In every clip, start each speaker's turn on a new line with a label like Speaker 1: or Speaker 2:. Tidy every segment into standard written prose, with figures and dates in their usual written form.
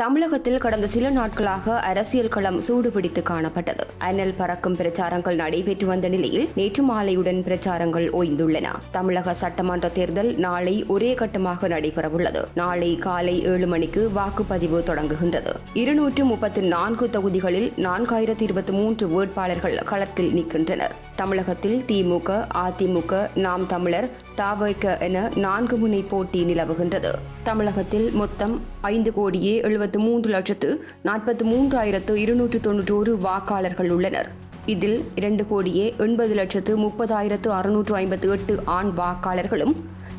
Speaker 1: தமிழகத்தில் கடந்த சில நாட்களாக அரசியல் களம் சூடுபிடித்து காணப்பட்டது. அனல் பறக்கும் பிரச்சாரங்கள் நடைபெற்று வந்த நிலையில் நேற்று மாலையுடன் பிரச்சாரங்கள் ஓய்ந்துள்ளன. தமிழக சட்டமன்ற தேர்தல் நாளை ஒரே கட்டமாக நடைபெறவுள்ளது. நாளை காலை 7 மணிக்கு வாக்குப்பதிவு தொடங்குகின்றது. 234 தொகுதிகளில் 4023 வேட்பாளர்கள் களத்தில் நிற்கின்றனர். தமிழகத்தில் திமுக, அதிமுக, நாம் தமிழர், தவிக என 4 முனை போட்டி நிலவுகின்றது. தமிழகத்தில் மொத்தம் 5,73,43,291 வாக்காளர்கள் உள்ளனர். இதில் 2,80,30,658 ஆண் வாக்காளர்களும்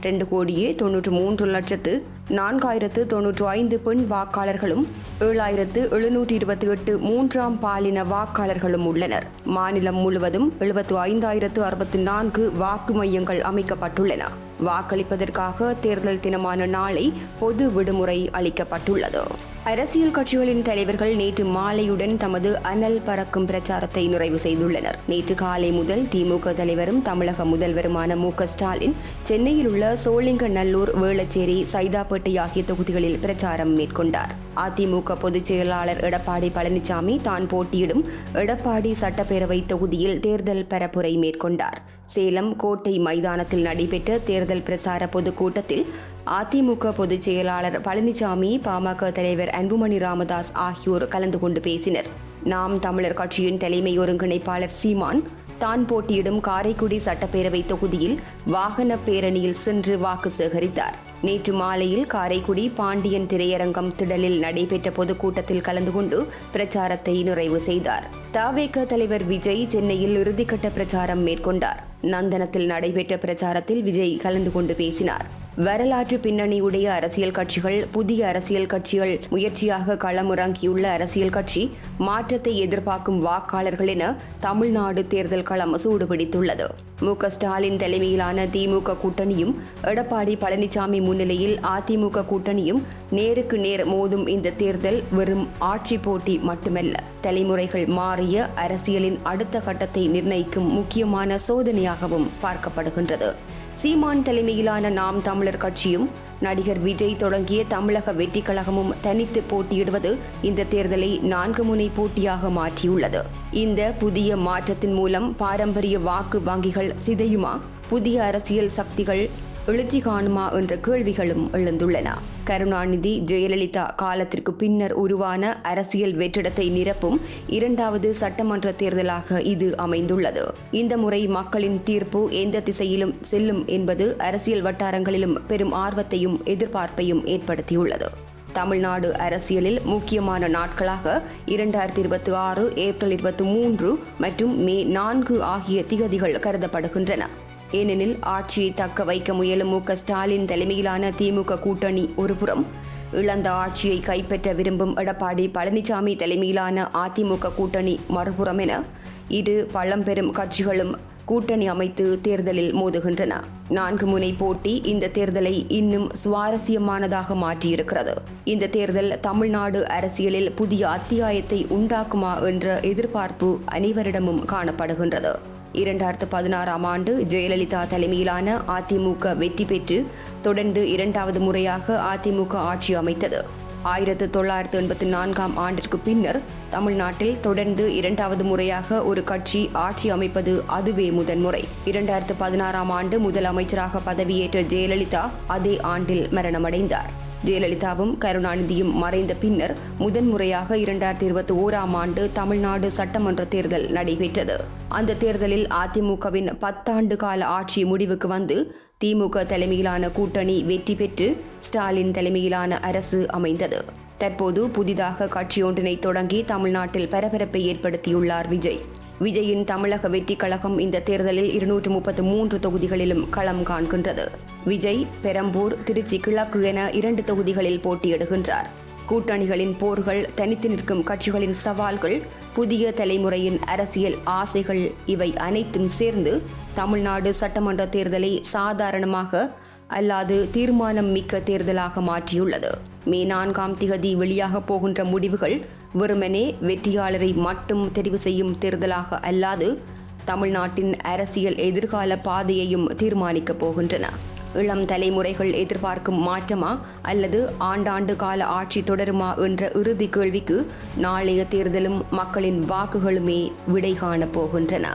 Speaker 1: 2,93,04,095 பெண் வாக்காளர்களும் 7,728 மூன்றாம் பாலின வாக்காளர்களும் உள்ளனர். மாநிலம் முழுவதும் 75,064 வாக்கு மையங்கள் அமைக்கப்பட்டுள்ளன. வாக்களிப்பதற்காக தேர்தல் தினமான நாளை பொது விடுமுறை அளிக்கப்பட்டுள்ளது. அரசியல் கட்சிகளின் தலைவர்கள் நேற்று மாலையுடன் தமது அனல் பறக்கும் பிரச்சாரத்தை நிறைவு செய்துள்ளனர். நேற்று காலை முதல் திமுக தலைவரும் தமிழக முதல்வருமான மு.க. ஸ்டாலின் சென்னையில் உள்ள சோழிங்கநல்லூர், வேளச்சேரி, சைதாப்பேட்டை ஆகிய தொகுதிகளில் பிரச்சாரம் மேற்கொண்டார். அதிமுக பொதுச் செயலாளர் எடப்பாடி பழனிசாமி தான் போட்டியிடும் எடப்பாடி சட்டப்பேரவை தொகுதியில் தேர்தல் பரப்புரை மேற்கொண்டார். சேலம் கோட்டை மைதானத்தில் நடைபெற்ற தேர்தல் பிரச்சார பொதுக்கூட்டத்தில் அதிமுக பொதுச் செயலாளர் பழனிசாமி, பாமக தலைவர் அன்புமணி ராமதாஸ் ஆகியோர் கலந்து கொண்டு பேசினர். நாம் தமிழர் கட்சியின் தலைமை ஒருங்கிணைப்பாளர் சீமான் தான் போட்டியிடும் காரைக்குடி சட்டப்பேரவை தொகுதியில் வாகன பேரணியில் சென்று வாக்கு சேகரித்தார். நேற்று மாலையில் காரைக்குடி பாண்டியன் திரையரங்கம் திடலில் நடைபெற்ற பொதுக்கூட்டத்தில் கலந்து கொண்டு பிரச்சாரத்தை நிறைவு செய்தார். தவிக தலைவர் விஜய் சென்னையில் இறுதிக்கட்ட பிரச்சாரம் மேற்கொண்டார். நந்தனத்தில் நடைபெற்ற பிரச்சாரத்தில் விஜய் கலந்து கொண்டு பேசினார். வரலாற்று பின்னணியுடைய அரசியல் கட்சிகள், புதிய அரசியல் கட்சிகள், முயற்சியாக களமிறங்கியுள்ள அரசியல் கட்சி, மாற்றத்தை எதிர்பார்க்கும் வாக்காளர்கள் என தமிழ்நாடு தேர்தல் களம் சூடுபிடித்துள்ளது. மு.க. ஸ்டாலின் தலைமையிலான திமுக கூட்டணியும் எடப்பாடி பழனிசாமி முன்னிலையில் அதிமுக கூட்டணியும் நேருக்கு நேர் மோதும் இந்த தேர்தல் வெறும் ஆட்சி போட்டி மட்டுமல்ல, தலைமுறைகள் மாறிய அரசியலின் அடுத்த கட்டத்தை நிர்ணயிக்கும் முக்கியமான சோதனையாகவும் பார்க்கப்படுகின்றது. சீமான் தலைமையிலான நாம் தமிழர் கட்சியும் நடிகர் விஜய் தொடங்கிய தமிழக வெற்றி கழகமும் தனித்து போட்டியிடுவது இந்த தேர்தலை 4 முனை போட்டியாக மாற்றியுள்ளது. இந்த புதிய மாற்றத்தின் மூலம் பாரம்பரிய வாக்கு வங்கிகள் சிதையுமா, புதிய அரசியல் சக்திகள் எழுச்சி காணுமா என்ற கேள்விகளும் எழுந்துள்ளன. கருணாநிதி, ஜெயலலிதா காலத்திற்கு பின்னர் உருவான அரசியல் வெற்றிடத்தை நிரப்பும் 2வது சட்டமன்ற தேர்தலாக இது அமைந்துள்ளது. இந்த முறை மக்களின் தீர்ப்பு எந்த திசையிலும் செல்லும் என்பது அரசியல் வட்டாரங்களிலும் பெரும் ஆர்வத்தையும் எதிர்பார்ப்பையும் ஏற்படுத்தியுள்ளது. தமிழ்நாடு அரசியலில் முக்கியமான நாட்களாக 2026 ஏப்ரல் 23 மற்றும் மே 4 ஆகிய திகதிகள் கருதப்படுகின்றன. ஏனெனில் ஆட்சியை தக்க வைக்க முயலும் மு.க. ஸ்டாலின் தலைமையிலான திமுக கூட்டணி ஒருபுறம், இழந்த ஆட்சியை கைப்பற்ற விரும்பும் எடப்பாடி பழனிசாமி தலைமையிலான அதிமுக கூட்டணி மறுபுறம் என இரு பழம்பெரும் கட்சிகளும் கூட்டணி அமைத்து தேர்தலில் மோதுகின்றன. 4 முனை போட்டி இந்த தேர்தலை இன்னும் சுவாரஸ்யமானதாக மாற்றியிருக்கிறது. இந்த தேர்தல் தமிழ்நாடு அரசியலில் புதிய அத்தியாயத்தை உண்டாக்குமா என்ற எதிர்பார்ப்பு அனைவரிடமும் காணப்படுகின்றது. 2016ஆம் ஆண்டு ஜெயலலிதா தலைமையிலான அதிமுக வெற்றி பெற்று தொடர்ந்து 2வது முறையாக அதிமுக ஆட்சி அமைத்தது. 1984ஆம் ஆண்டிற்கு பின்னர் தமிழ்நாட்டில் தொடர்ந்து 2வது முறையாக ஒரு கட்சி ஆட்சி அமைப்பது அதுவே முதன்முறை. 2016ஆம் ஆண்டு முதலமைச்சராக பதவியேற்ற ஜெயலலிதா அதே ஆண்டில் மரணமடைந்தார். ஜெயலலிதாவும் கருணாநிதியும் மறைந்த பின்னர் முதன்முறையாக 2021ஆம் ஆண்டு தமிழ்நாடு சட்டமன்ற தேர்தல் நடைபெற்றது. அந்த தேர்தலில் அதிமுகவின் 10 ஆண்டு கால ஆட்சி முடிவுக்கு வந்து திமுக தலைமையிலான கூட்டணி வெற்றி பெற்று ஸ்டாலின் தலைமையிலான அரசு அமைந்தது. தற்போது புதிதாக கட்சியொன்றினை தொடங்கி தமிழ்நாட்டில் பரபரப்பை ஏற்படுத்தியுள்ளார் விஜய். விஜயின் தமிழக வெற்றி கழகம் இந்த தேர்தலில் 233 தொகுதிகளிலும் களம் காண்கின்றது. விஜய் பெரம்பூர், திருச்சி கிழக்கு என 2 தொகுதிகளில் போட்டியிடுகின்றார். கூட்டணிகளின் போர்கள், தனித்து நிற்கும் கட்சிகளின் சவால்கள், புதிய தலைமுறையின் அரசியல் ஆசைகள் இவை அனைத்தும் சேர்ந்து தமிழ்நாடு சட்டமன்ற தேர்தலை சாதாரணமாக அல்லாது தீர்மானம் மிக்க தேர்தலாக மாற்றியுள்ளது. மே 4ஆம் திகதி வெளியாக போகின்ற முடிவுகள் வெறுமனே வெற்றியாளரை மட்டும் தெரிவு செய்யும் தேர்தலாக அல்லாது தமிழ்நாட்டின் அரசியல் எதிர்கால பாதையையும் தீர்மானிக்கப் போகின்றன. இளம் தலைமுறைகள் எதிர்பார்க்கும் மாற்றமா அல்லது ஆண்டாண்டு கால ஆட்சி தொடருமா என்ற இறுதி கேள்விக்கு நாளைய தேர்தலும் மக்களின் வாக்குகளுமே விடை காணப் போகின்றன.